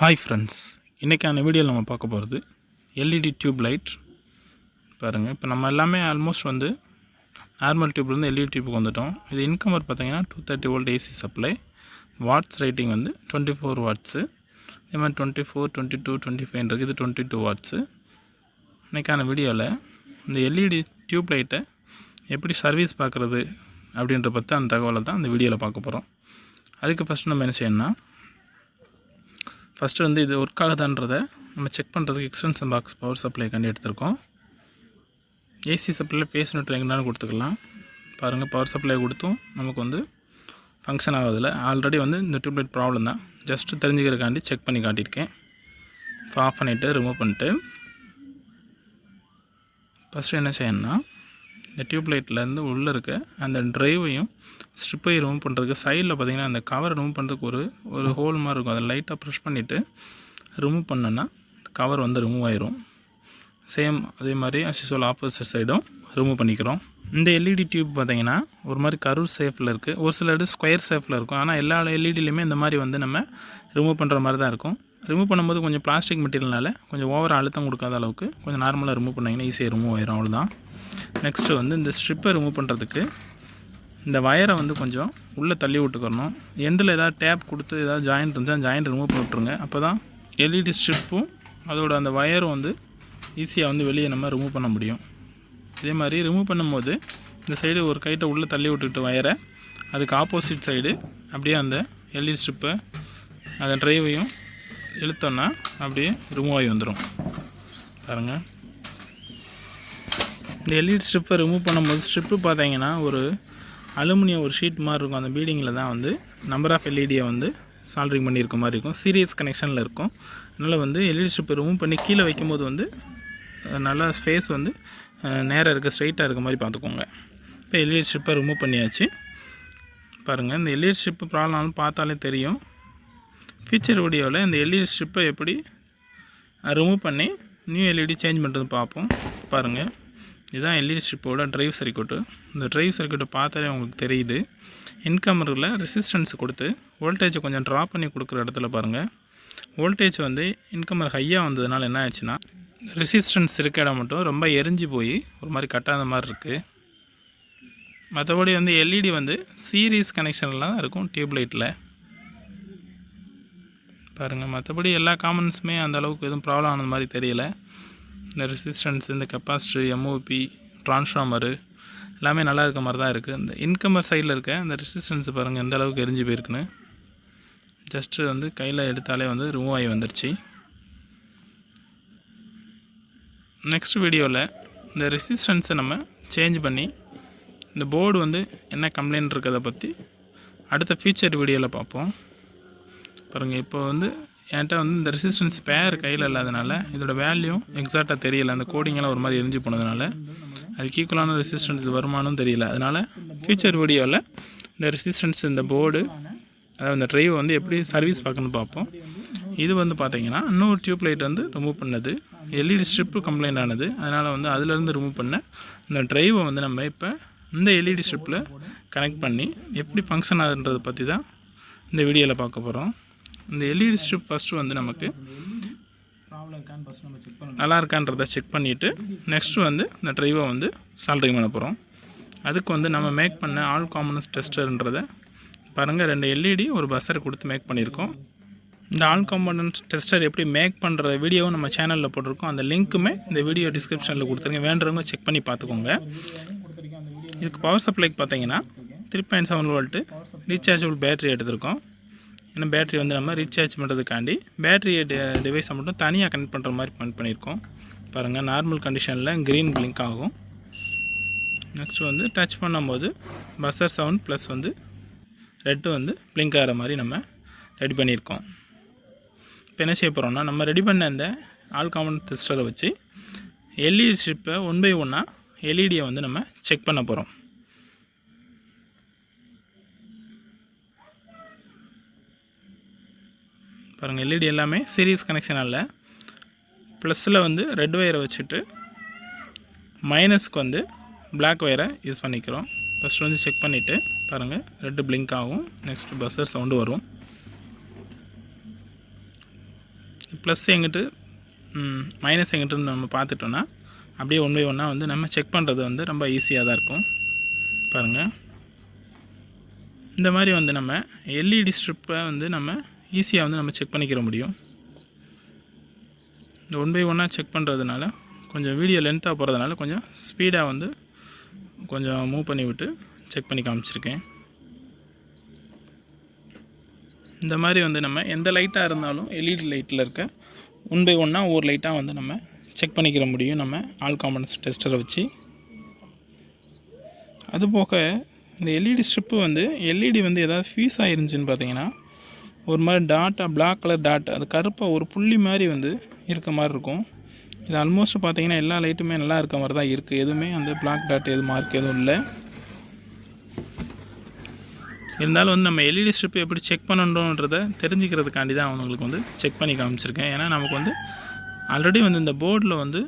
Hi friends, இன்றைக்கான வீடியோவில் நம்ம பார்க்க போகிறது எல்இடி டியூப் லைட். பாருங்கள், இப்போ நம்ம எல்லாமே ஆல்மோஸ்ட் வந்து நார்மல் டியூப்லேருந்து எல்இடி டியூப்புக்கு வந்துட்டோம். இது இன்கமர் பார்த்தீங்கன்னா 230 volt AC supply. Watts rating வந்து 24 வாட்ஸு. இதே மாதிரி 24, 22, 25 இருக்குது. இது 22 வாட்ஸு. இன்றைக்கான வீடியோவில் இந்த எல்இடி டியூப் லைட்டை எப்படி சர்வீஸ் பார்க்குறது அப்படின்ற பற்றி அந்த தகவலை தான் இந்த வீடியோவில் பார்க்க போகிறோம். அதுக்கு ஃபஸ்ட்டு நம்ம என்ன செய்யணும்னா, ஃபஸ்ட்டு வந்து இது ஒர்க் ஆகுதான்றதை நம்ம செக் பண்ணுறதுக்கு எக்ஸ்டென்ஷன் பாக்ஸ் பவர் சப்ளை கண்டி எடுத்திருக்கோம். ஏசி சப்ளையில் பேஸ் நியூட்ரல் எங்கேனாலும் கொடுத்துக்கலாம். பாருங்கள், பவர் சப்ளை கொடுத்தும் நமக்கு வந்து ஃபங்க்ஷன் ஆகுதில்ல. ஆல்ரெடி வந்து இந்த டியூப்லைட் ப்ராப்ளம் தான், ஜஸ்ட்டு தெரிஞ்சுக்கிறக்காண்டி செக் பண்ணி காட்டியிருக்கேன். இப்போ ஆஃப் பண்ணிவிட்டு ரிமூவ் பண்ணிட்டு ஃபஸ்ட்டு என்ன செய்யணும்னா, இந்த டியூப்லைட்லேருந்து உள்ளே இருக்க அந்த ட்ரைவையும் ஸ்ட்ரிப்பையும் ரிமூவ் பண்ணுறதுக்கு சைடில் பார்த்திங்கன்னா அந்த கவரை ரிமூவ் பண்ணுறதுக்கு ஒரு ஹோல் மாதிரி இருக்கும். அதை லைட்டாக ப்ரெஷ் பண்ணிவிட்டு ரிமூவ் பண்ணோன்னா கவர் வந்து ரிமூவ் ஆயிரும். சேம் அதே மாதிரி அஸ்யூஸ்வல் ஆப்போசிட் சைடும் ரிமூவ் பண்ணிக்கிறோம். இந்த எல்இடி டியூப் பார்த்திங்கன்னா ஒரு மாதிரி கர்வ் ஷேப்பில் இருக்குது, ஒரு சில ஸ்கொயர் ஷேப்பில் இருக்கும். ஆனால் எல்லா எல்இடிலையுமே இந்த மாதிரி வந்து நம்ம ரிமூவ் பண்ணுற மாதிரி தான் இருக்கும். ரிமூவ் பண்ணும்போது கொஞ்சம் பிளாஸ்டிக் மெட்டீரியல்னால கொஞ்சம் ஓவர் அழுத்தம் கொடுக்காத அளவுக்கு கொஞ்சம் நார்மலாக ரிமூவ் பண்ணிங்கன்னா ஈஸியாக ரிமூவ் ஆயிரும். அவ்வளோதான். நெக்ஸ்ட்டு வந்து இந்த ஸ்ட்ரிப்பை ரிமூவ் பண்ணுறதுக்கு இந்த வயரை வந்து கொஞ்சம் உள்ளே தள்ளி விட்டுக்கணும். எண்டில் ஏதாவது டேப் கொடுத்து ஏதாவது ஜாயிண்ட் இருந்துச்சு, அந்த ஜாயிண்ட் ரிமூவ் பண்ணி விட்ருங்க. அப்போ தான் எல்இடி ஸ்ட்ரிப்பும் அதோட அந்த வயரும் வந்து ஈஸியாக வந்து வெளியே நம்ம ரிமூவ் பண்ண முடியும். இதே மாதிரி ரிமூவ் பண்ணும்போது இந்த சைடு ஒரு கைட்டை உள்ளே தள்ளி விட்டுக்கிட்டு வயரை, அதுக்கு ஆப்போசிட் சைடு அப்படியே அந்த எல்இடி ஸ்ட்ரிப்பை அந்த ட்ரைவையும் இழுத்தோன்னா அப்படியே ரிமூவ் ஆகி வந்துடும். பாருங்கள், இந்த எல்இடி ஸ்ட்ரிப்பை ரிமூவ் பண்ணும்போது ஸ்ட்ரிப்பு பார்த்தீங்கன்னா ஒரு அலுமினியம் ஒரு ஷீட் மாதிரி இருக்கும். அந்த பீடிங்கில் தான் வந்து நம்பர் ஆஃப் எல்இடியை வந்து சால்ட்ரிங் பண்ணியிருக்க மாதிரி இருக்கும். சீரியஸ் கனெக்ஷனில் இருக்கும். அதனால் வந்து எல்இடி ஸ்ட்ரிப்பை ரிமூவ் பண்ணி கீழே வைக்கும்போது வந்து நல்லா ஸ்பேஸ் வந்து நேராக இருக்க ஸ்ட்ரைட்டாக இருக்க மாதிரி பார்த்துக்கோங்க. இப்போ எல்இடி ஸ்ட்ரிப்பை ரிமூவ் பண்ணியாச்சு. பாருங்கள், இந்த எல்இடி ஸ்ட்ரிப்பு ப்ராப்ளம்னு பார்த்தாலே தெரியும். ஃபியூச்சர் வீடியோவில் இந்த எல்இடி ஸ்ட்ரிப்பை எப்படி ரிமூவ் பண்ணி நியூ எல்இடி சேஞ்ச் பண்ணுறது பார்ப்போம். பாருங்கள், இதுதான் எல்இடி ஸ்ட்ரிப்போட ட்ரைவ் சர்க்யூட்டு. இந்த ட்ரைவ் சர்க்யூட்டை பார்த்தாலே உங்களுக்கு தெரியுது. இன்கமரில் ரெசிஸ்டன்ஸ் கொடுத்து வோல்டேஜை கொஞ்சம் ட்ரா பண்ணி கொடுக்குற இடத்துல பாருங்கள், வோல்டேஜ் வந்து இன்கமர் ஹையாக வந்ததுனால என்ன ஆச்சுன்னா, ரெசிஸ்டன்ஸ் இருக்க இடம் மட்டும் ரொம்ப எரிஞ்சு போய் ஒரு மாதிரி கட்டாத மாதிரி இருக்குது. மற்றபடி வந்து எல்இடி வந்து சீரீஸ் கனெக்ஷன்லாம் தான் இருக்கும் டியூப்லைட்டில். பாருங்கள், மற்றபடி எல்லா காமன்ஸுமே அந்த அளவுக்கு எதுவும் ப்ராப்ளம் ஆனது மாதிரி தெரியலை. இந்த ரெசிஸ்டன்ஸ், இந்த கெப்பாசிட்டர், எம்ஓபி, ட்ரான்ஸ்ஃபார்மரு எல்லாமே நல்லா இருக்க மாதிரி தான் இருக்குது. இந்த இன்கமர் சைடில் இருக்க இந்த ரெசிஸ்டன்ஸ் பாருங்கள் எந்த அளவுக்கு எரிஞ்சு போயிருக்குன்னு. ஜஸ்ட்டு வந்து கையில் எடுத்தாலே வந்து ரிமூவ் ஆகி வந்துருச்சு. நெக்ஸ்ட் வீடியோவில் இந்த ரெசிஸ்டன்ஸை நம்ம சேஞ்ச் பண்ணி இந்த போர்டு வந்து என்ன கம்ப்ளைண்ட் இருக்கிறத பற்றி அடுத்த ஃபியூச்சர் வீடியோவில் பார்ப்போம். பாருங்கள், இப்போ வந்து என்கிட்ட வந்து இந்த ரெசிஸ்டன்ஸ் பேர் கையில் இல்லாதனால இதோட வேல்யூ எக்ஸாக்டாக தெரியலை. அந்த கோடிங்கெல்லாம் ஒரு மாதிரி எரிஞ்சு போனதுனால அதுக்கு ஈக்குவலான ரெசிஸ்டன்ஸ் வருமானம் தெரியல. அதனால் ஃபியூச்சர் வீடியோவில் இந்த ரெசிஸ்டன்ஸ், இந்த போர்டு, அதாவது இந்த ட்ரைவை வந்து எப்படி சர்வீஸ் பார்க்கணுன்னு பார்ப்போம். இது வந்து பார்த்திங்கன்னா இன்னொரு டியூப் லைட் வந்து ரிமூவ் பண்ணது, எல்இடி ஸ்ட்ரிப்பு கம்ப்ளைண்ட் ஆனது. அதனால் வந்து அதிலேருந்து ரிமூவ் பண்ண இந்த ட்ரைவை வந்து நம்ம இப்போ இந்த எல்இடி ஸ்ட்ரிப்பில் கனெக்ட் பண்ணி எப்படி ஃபங்க்ஷன் ஆகுதுன்றதை பற்றி தான் இந்த வீடியோவில் பார்க்க போகிறோம். இந்த எல்இடி ஸ்ட்ரிப் ஃபஸ்ட்டு வந்து நமக்கு நல்லா இருக்கான்றதை செக் பண்ணிவிட்டு நெக்ஸ்ட்டு வந்து இந்த ட்ரைவை வந்து சால்ட்ரிங் பண்ண போகிறோம். அதுக்கு வந்து நம்ம மேக் பண்ண ஆல் காம்பனன்ட்ஸ் டெஸ்டர்ன்றதை பாருங்கள், 2 எல்இடி ஒரு பஸ்ஸர் கொடுத்து மேக் பண்ணியிருக்கோம். இந்த ஆல் காம்பனன்ட்ஸ் டெஸ்டர் எப்படி மேக் பண்ணுற வீடியோவும் நம்ம சேனலில் போட்டிருக்கோம். அந்த லிங்க்குமே இந்த வீடியோ டிஸ்கிரிப்ஷனில் கொடுத்துருங்க, வேண்டுறவங்க செக் பண்ணி பார்த்துக்கோங்க. இதுக்கு பவர் சப்ளைக்கு பார்த்தீங்கன்னா 3.7 வோல்ட்டு ரீசார்ஜபிள் பேட்டரி எடுத்திருக்கோம். ஏன்னா பேட்டரி வந்து நம்ம ரீசார்ஜ் பண்ணுறதுக்காண்டி பேட்டரி டிவைஸை மட்டும் தனியாக கனெக்ட் பண்ணுற மாதிரி பண்ணியிருக்கோம். பாருங்கள், நார்மல் கண்டிஷனில் க்ரீன் பிளிங்க் ஆகும். நெக்ஸ்ட்டு வந்து டச் பண்ணும்போது பஸ்ஸர் சவுண்ட் ப்ளஸ் வந்து ரெட்டு வந்து பிளிங்க் ஆகிற மாதிரி நம்ம ரெடி பண்ணியிருக்கோம். இப்போ என்ன செய்ய போகிறோம்னா, நம்ம ரெடி பண்ண அந்த ஆல் காமன் டெஸ்டரை வச்சு எல்இடி ஸ்ட்ரிப்பை 1 by 1 எல்இடியை வந்து நம்ம செக் பண்ண போகிறோம். பாருங்கள், எல்இடி எல்லாமே சீரியஸ் கனெக்ஷன் அல்ல. ப்ளஸில் வந்து ரெட் ஒயரை வச்சுட்டு மைனஸ்க்கு வந்து பிளாக் ஒயரை யூஸ் பண்ணிக்கிறோம். ஃபஸ்ட்டு வந்து செக் பண்ணிவிட்டு பாருங்கள், ரெட்டு பிளிங்க் ஆகும். நெக்ஸ்ட்டு பஸ்ஸர் சவுண்டு வரும். ப்ளஸ் எங்கிட்டு மைனஸ் எங்கிட்டுன்னு நம்ம பார்த்துட்டோன்னா அப்படியே 1 by 1 வந்து நம்ம செக் பண்ணுறது வந்து ரொம்ப ஈஸியாக தான் இருக்கும். பாருங்கள், இந்த மாதிரி வந்து நம்ம எல்இடி ஸ்ட்ரிப்பை வந்து நம்ம ஈஸியாக வந்து நம்ம செக் பண்ணிக்கிற முடியும். இந்த 1 by 1 செக் பண்ணுறதுனால கொஞ்சம் வீடியோ லென்த்தாக போகிறதுனால கொஞ்சம் ஸ்பீடாக வந்து கொஞ்சம் மூவ் பண்ணி விட்டு செக் பண்ணி காமிச்சிருக்கேன். இந்த மாதிரி வந்து நம்ம எந்த லைட்டாக இருந்தாலும் எல்இடி லைட்டில் இருக்க 1 by 1 ஒவ்வொரு லைட்டாக வந்து நம்ம செக் பண்ணிக்கிற முடியும் நம்ம ஆல் காம்பனன்ட்ஸ் டெஸ்டரை வச்சு. அதுபோக இந்த எல்இடி ஸ்ட்ரிப்பு வந்து எல்இடி வந்து எதாவது ஃபியூஸ் ஆகிருந்துச்சின்னு பார்த்தீங்கன்னா ஒரு மாதிரி டாட்டாக பிளாக் கலர் டாட், அது கருப்பாக ஒரு புள்ளி மாதிரி வந்து இருக்க மாதிரி இருக்கும். இது ஆல்மோஸ்ட் பார்த்தீங்கன்னா எல்லா லைட்டுமே நல்லா இருக்க மாதிரி தான் இருக்குது. எதுவுமே அந்த பிளாக் டாட் எதுவும் மார்க் எதுவும் இல்லை. இருந்தாலும் வந்து நம்ம எல்இடி ஸ்ட்ரிப்பு எப்படி செக் பண்ணணுன்றதை தெரிஞ்சுக்கிறதுக்காண்டி தான் அவங்களுக்கு வந்து செக் பண்ணி காமிச்சிருக்கேன். ஏன்னா நமக்கு வந்து ஆல்ரெடி வந்து இந்த போர்டில் வந்து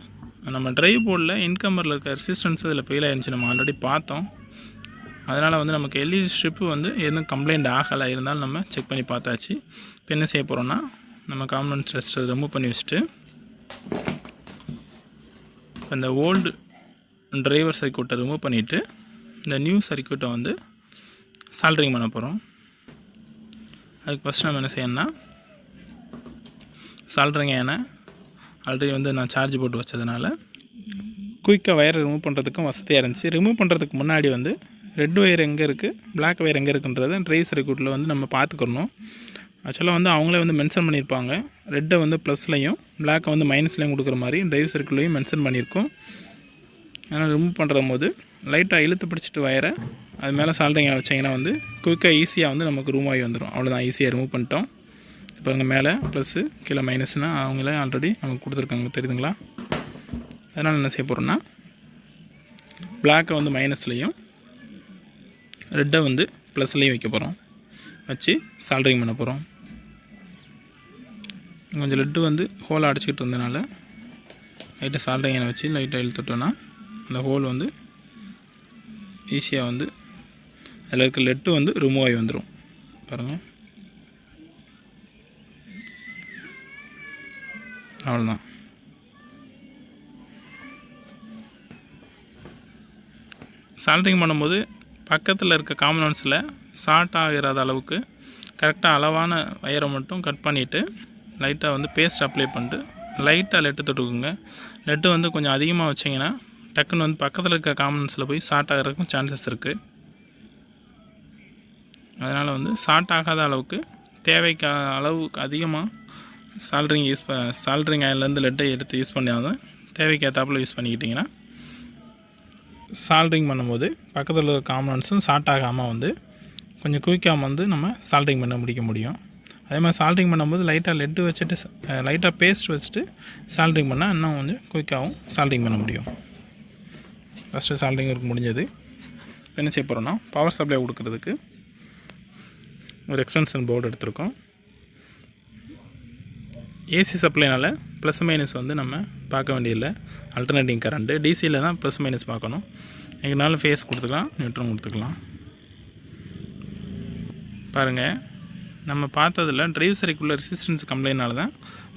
நம்ம ட்ரைவ் போர்டில் இன்கம்பரில் இருக்க ரெசிஸ்டன்ஸ் இதில் ஃபெயில் ஆகிருந்துச்சு, நம்ம ஆல்ரெடி பார்த்தோம். அதனால் வந்து நமக்கு எல்இடி ஸ்ட்ரிப்பு வந்து எதுவும் கம்ப்ளைண்ட் ஆகலை, இருந்தாலும் நம்ம செக் பண்ணி பார்த்தாச்சு. இப்போ என்ன செய்ய போகிறோன்னா நம்ம காம்பனன்ட்ஸ் டெஸ்ட்டை ரிமூவ் பண்ணி வச்சுட்டு இந்த ஓல்டு டிரைவர் சர்க்யூட்டை ரிமூவ் பண்ணிவிட்டு இந்த நியூ சர்க்யூட்டை வந்து சால்ட்ரிங் பண்ண போகிறோம். அதுக்கு ஃபஸ்ட் நம்ம என்ன செய்யணும்னா சால்ட்ரிங் ஏன்னா ஆல்ரெடி வந்து நான் சார்ஜ் போட்டு வச்சதுனால குயிக்காக வயரை ரிமூவ் பண்ணுறதுக்கும் வசதியாக இருந்துச்சு. ரிமூவ் பண்ணுறதுக்கு முன்னாடி வந்து ரெட் ஒயர் எங்கே இருக்குது, பிளாக் ஒயர் எங்கே இருக்குன்றதை ட்ரைவ் சர்க்யூட்டில் வந்து நம்ம பார்த்துக்கணும். ஆக்சுவலாக வந்து அவங்களே வந்து மென்ஷன் பண்ணியிருப்பாங்க, ரெட்டை வந்து ப்ளஸ்லையும் பிளாக்கை வந்து மைனஸ்லையும் கொடுக்குற மாதிரி ட்ரைவ் சர்க்யூட்லையும் மென்ஷன் பண்ணியிருக்கோம். அதனால் ரிமூவ் பண்ணுற போது லைட்டாக இழுத்து பிடிச்சிட்டு வயரை அது மேலே சால்ட்ரிங் வச்சிங்கன்னா வந்து குயிக்காக ஈஸியாக வந்து நமக்கு ரூம் ஆகி வந்துடும். அவ்வளோதான், ஈஸியாக ரிமூவ் பண்ணிட்டோம். இப்போ அங்கே மேலே ப்ளஸ்ஸு கீழே மைனஸ்னால் அவங்களே ஆல்ரெடி நமக்கு கொடுத்துருக்காங்க, தெரியுதுங்களா? அதனால் என்ன செய்ய போகிறோன்னா பிளாக்கை வந்து மைனஸ்லையும் ரெட்டை வந்து ப்ளஸ்லையும் வைக்க போகிறோம். வச்சு சால்ட்ரிங் பண்ண போகிறோம். கொஞ்சம் லெட்டு வந்து ஹோலை அடைச்சிக்கிட்டு இருந்தனால லைட்டாக சால்ட்ரிங்கை வச்சு லைட்டாக இழுத்துட்டோன்னா அந்த ஹோல் வந்து ஈஸியாக வந்து அதில் இருக்க லெட்டு வந்து ரிமூவ் ஆகி வந்துடும். பாருங்கள், அவ்வளோதான். சால்ட்ரிங் பண்ணும்போது பக்கத்தில் இருக்க காம்பனன்ட்ஸில் ஷார்ட் ஆகிராத அளவுக்கு கரெக்டாக அளவான வயரை மட்டும் கட் பண்ணிவிட்டு லைட்டாக வந்து பேஸ்ட் அப்ளை பண்ணிட்டு லைட்டாக லெட்டு தொட்டுக்குங்க. லெட்டு வந்து கொஞ்சம் அதிகமாக வச்சிங்கன்னா டக்குன்னு வந்து பக்கத்தில் இருக்க காம்பனன்ட்ஸில் போய் ஷார்ட் ஆகிறதுக்கும் சான்சஸ் இருக்குது. அதனால் வந்து ஷார்ட் ஆகாத அளவுக்கு தேவைக்கு அளவுக்கு அதிகமாக சால்ட்ரிங் ஆயிலேருந்து லெட்டை எடுத்து யூஸ் பண்ணாதான் தேவைக்கு ஏற்றாப்பில் யூஸ் பண்ணிக்கிட்டிங்கன்னா சால்ட்ரிங் பண்ணும்போது பக்கத்தில் இருக்க காம்பனன்ட்ஸும் ஷார்ட் ஆகாமல் வந்து கொஞ்சம் குயிக்காக வந்து நம்ம சால்ட்ரிங் பண்ண முடிக்க முடியும். அதே மாதிரி சால்ட்ரிங் பண்ணும்போது லைட்டாக லெட்டு வச்சுட்டு லைட்டாக பேஸ்ட் வச்சுட்டு சால்ட்ரிங் பண்ணால் இன்னும் கொஞ்சம் குயிக்காகவும் சால்ட்ரிங் பண்ண முடியும். ஃபஸ்ட்டு சால்ட்ரிங் ஒர்க் முடிஞ்சது. என்ன செய்ய போகிறோன்னா பவர் சப்ளை கொடுக்கறதுக்கு ஒரு எக்ஸ்டென்ஷன் போர்டு எடுத்திருக்கோம். ஏசி சப்ளைனால் ப்ளஸ் மைனஸ் வந்து நம்ம பார்க்க வேண்டியதில்லை. அல்டர்னேட்டிங் கரண்ட்டு டிசியில் தான் ப்ளஸ் மைனஸ் பார்க்கணும். எங்கேனாலும் ஃபேஸ் கொடுத்துக்கலாம், நியூட்ரல் கொடுத்துக்கலாம். பாருங்கள், நம்ம பார்த்ததில் ட்ரைவ் சர்க்யூட்டில் ரெசிஸ்டன்ஸ் கம்ப்ளைண்ட்னால தான்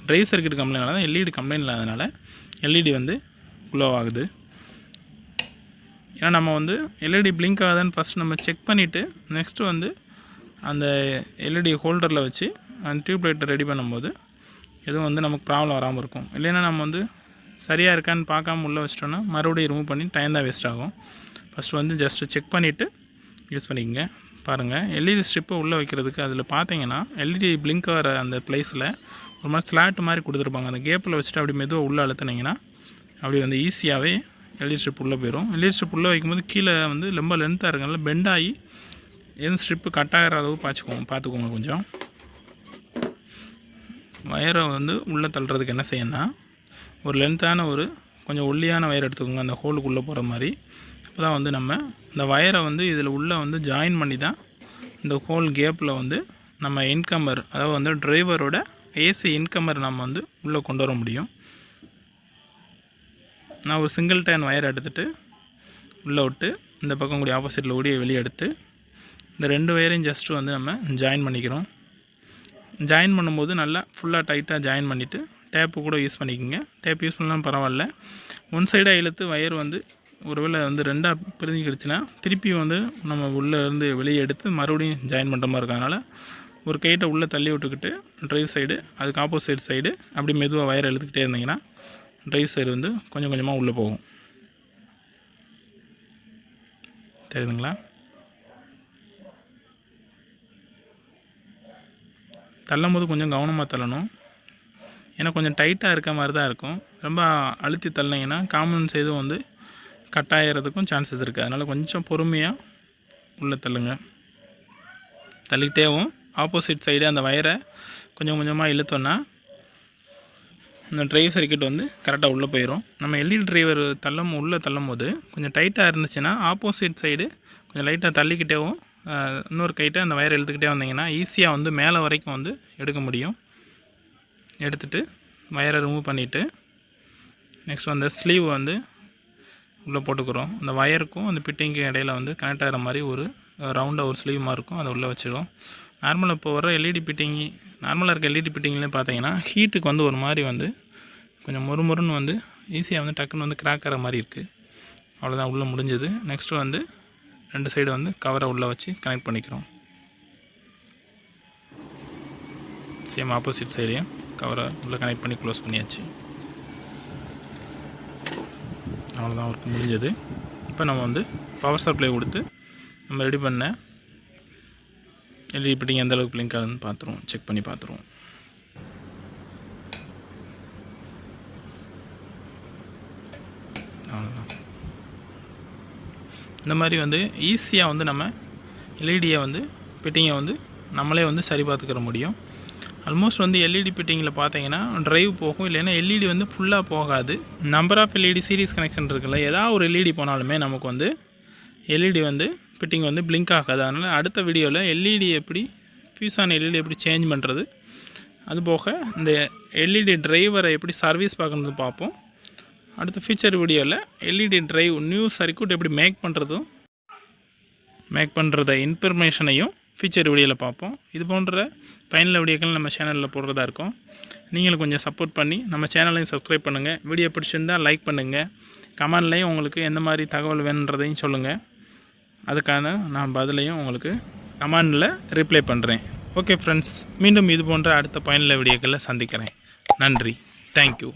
ட்ரைவ் சர்க்யூட் கம்ப்ளைண்ட்னால தான் எல்இடி கம்ப்ளைண்ட் இல்லாதனால எல்இடி வந்து க்ளோ ஆகுது. ஏன்னா நம்ம வந்து எல்இடி பிளிங்க் ஆகுதுன்னு ஃபஸ்ட் நம்ம செக் பண்ணிவிட்டு நெக்ஸ்ட்டு வந்து அந்த எல்இடி ஹோல்டரில் வச்சு அந்த டியூப் லைட்டை ரெடி பண்ணும்போது எதுவும் வந்து நமக்கு ப்ராப்ளம் வராமல் இருக்கும். இல்லைன்னா நம்ம வந்து சரியாக இருக்கான்னு பார்க்காம உள்ளே வச்சிட்டோன்னா மறுபடியும் ரிமூவ் பண்ணி டைம் தான் வேஸ்ட் ஆகும். ஃபஸ்ட்டு வந்து ஜஸ்ட்டு செக் பண்ணிவிட்டு யூஸ் பண்ணிக்கோங்க. பாருங்கள், எல்இடி ஸ்ட்ரிப்பை உள்ளே வைக்கிறதுக்கு அதில் பார்த்தீங்கன்னா எல்இடி பிளிங்க் ஆகிற அந்த ப்ளேஸில் ஒரு மாதிரி ஸ்லாட் மாதிரி கொடுத்துருப்பாங்க. அந்த கேப்பில் வச்சுட்டு அப்படி மெதுவாக உள்ளே அழுத்தினீங்கன்னா அப்படி வந்து ஈஸியாகவே எல்இடி ஸ்ட்ரிப் உள்ளே போயிடும். எல்இடி ஸ்ட்ரிப் உள்ளே வைக்கும்போது கீழே வந்து ரொம்ப லென்த்தாக இருக்கனால பெண்டாகி எதுவும் ஸ்ட்ரிப்பு கட் ஆகிற அளவு பார்த்துக்கோங்க. கொஞ்சம் வயரை வந்து உள்ளே தள்ளுறதுக்கு என்ன செய்யணும்னா ஒரு லென்த்தான ஒரு கொஞ்சம் ஒல்லியான வயர் எடுத்துக்கோங்க, அந்த ஹோலுக்குள்ளே போகிற மாதிரி. அப்போ தான் வந்து நம்ம இந்த வயரை வந்து இதில் உள்ளே வந்து ஜாயின் பண்ணி தான் இந்த ஹோல் கேப்பில் வந்து நம்ம இன்கமர், அதாவது வந்து டிரைவரோட ஏசி இன்கமர் நம்ம வந்து உள்ளே கொண்டு வர முடியும். நான் ஒரு சிங்கிள் டேன் வயர் எடுத்துகிட்டு உள்ளே விட்டு இந்த பக்கம் கூடிய ஆப்போசிட்டில் ஓடி வெளியே எடுத்து இந்த 2 வயரையும் ஜஸ்ட்டு வந்து நம்ம ஜாயின் பண்ணிக்கிறோம். ஜாயின் பண்ணும்போது நல்லா ஃபுல்லாக டைட்டாக ஜாயின் பண்ணிவிட்டு டேப்பு கூட யூஸ் பண்ணிக்கோங்க. டேப் யூஸ் பண்ணலாம் பரவாயில்ல. ஒன் சைடாக இழுத்து வயர் வந்து ஒருவேளை வந்து 2ஆக பிரிஞ்சுக்கிடுச்சுன்னா திருப்பி வந்து நம்ம உள்ளே இருந்து வெளியே எடுத்து மறுபடியும் ஜாயின் பண்ணுற மாதிரி இருக்கும். அதனால் ஒரு கைட்டை உள்ளே தள்ளி விட்டுக்கிட்டு ட்ரைவ் சைடு அதுக்கு ஆப்போசிட் சைடு அப்படி மெதுவாக வயரை இழுத்துக்கிட்டே இருந்தீங்கன்னா ட்ரைவ் சைடு வந்து கொஞ்சம் கொஞ்சமாக உள்ளே போகும். தெரியுதுங்களா? தள்ளும் போது கொஞ்சம் கவனமாக தள்ளணும். ஏன்னா கொஞ்சம் டைட்டாக இருக்க மாதிரி தான் இருக்கும். ரொம்ப அழுத்தி தள்ளினீங்கன்னா காம்பனன்ட்ஸ் எதுவும் வந்து கட் ஆகிறதுக்கும் சான்சஸ் இருக்குது. அதனால் கொஞ்சம் பொறுமையாக உள்ளே தள்ளுங்க. தள்ளிக்கிட்டேவும் ஆப்போசிட் சைடு அந்த வயரை கொஞ்சம் கொஞ்சமாக இழுத்தோன்னா இந்த ட்ரைவ் சர்க்கியூட் வந்து கரெக்டாக உள்ளே போயிடும். நம்ம எல்இடி டிரைவர் உள்ளே தள்ளும் போது கொஞ்சம் டைட்டாக இருந்துச்சுன்னா ஆப்போசிட் சைடு கொஞ்சம் லைட்டாக தள்ளிக்கிட்டேவும் இன்னொரு கைட்டை அந்த வயரை இழுத்துக்கிட்டே வந்தீங்கன்னா ஈஸியாக வந்து மேலே வரைக்கும் வந்து எடுக்க முடியும். எடுத்துகிட்டு வயரை ரிமூவ் பண்ணிவிட்டு நெக்ஸ்ட் அந்த ஸ்லீவ் வந்து உள்ளே போட்டுக்கிறோம். அந்த வயருக்கும் அந்த பிட்டிங்க்கு இடையில வந்து கனெக்ட் ஆகிற மாதிரி ஒரு ரவுண்டாக ஒரு ஸ்லீவ் மாதிரி இருக்கும். அதை உள்ளே வச்சிடும். நார்மலாக இப்போ வர நார்மலாக இருக்க எல்இடி பிட்டிங்லேயும் பார்த்தீங்கன்னா ஹீட்டுக்கு வந்து ஒரு மாதிரி வந்து கொஞ்சம் முறுமுறுன்னு வந்து ஈஸியாக வந்து டக்குன்னு வந்து கிராக் ஆகிற மாதிரி இருக்குது. அவ்வளோதான், உள்ளே முடிஞ்சது. நெக்ஸ்ட்டு வந்து 2 சைடு வந்து கவரை உள்ளே வச்சு கனெக்ட் பண்ணிக்கிறோம். சேம் ஆப்போசிட் சைடையும் கவரை உள்ளே கனெக்ட் பண்ணி க்ளோஸ் பண்ணியாச்சு. அவ்வளோதான், ஒர்க் முடிஞ்சது. இப்போ நம்ம வந்து பவர் சப்ளை கொடுத்து நம்ம ரெடி பண்ண எல்இடி பிட்டிங் எந்த அளவுக்கு பிளிங்க் ஆகுதுன்னு பார்த்துருவோம், செக் பண்ணி பார்த்துருவோம். அவ்வளோதான். இந்த மாதிரி வந்து ஈஸியாக வந்து நம்ம எல்இடியை வந்து பிட்டிங்கை வந்து நம்மளே வந்து சரி பார்த்துக்கிற முடியும். ஆல்மோஸ்ட் வந்து எல்இடி பிட்டிங்கில் பார்த்தீங்கன்னா ட்ரைவ் போகும், இல்லைன்னா எல்இடி வந்து ஃபுல்லாக போகாது. Number of LED series connection இருக்குல்ல, ஏதாவது ஒரு எல்இடி போனாலுமே நமக்கு வந்து எல்இடி வந்து பிட்டிங் வந்து பிளிங்க் ஆகாது. அதனால் அடுத்த வீடியோவில் எல்இடி எப்படி ஃபியூஸ் ஆன எல்இடி எப்படி சேஞ்ச் பண்ணுறது, அதுபோக இந்த எல்இடி டிரைவரை எப்படி சர்வீஸ் பார்க்கறது பார்ப்போம். அடுத்த ஃபியூச்சர் வீடியோவில் எல்இடி டிரைவ் நியூ சர்க்யூட் எப்படி மேக் பண்ணுறத இன்ஃபர்மேஷனையும் ஃபியூச்சர் வீடியோவில் பார்ப்போம். இது போன்ற பயனுள்ள வீடியோக்கள் நம்ம சேனலில் போடுறதா இருக்கும். நீங்களும் கொஞ்சம் சப்போர்ட் பண்ணி நம்ம சேனலையும் சப்ஸ்கிரைப் பண்ணுங்கள். வீடியோ பிடிச்சிருந்தால் லைக் பண்ணுங்கள். கமெண்ட்லேயும் உங்களுக்கு எந்த மாதிரி தகவல் வேணுன்றதையும் சொல்லுங்கள். அதுக்கான நான் பதிலையும் உங்களுக்கு கமெண்டில் ரிப்ளை பண்ணுறேன். ஓகே ஃப்ரெண்ட்ஸ், மீண்டும் இது போன்ற அடுத்த பயனுள்ள வீடியோக்களில் சந்திக்கிறேன். நன்றி, தேங்க்யூ.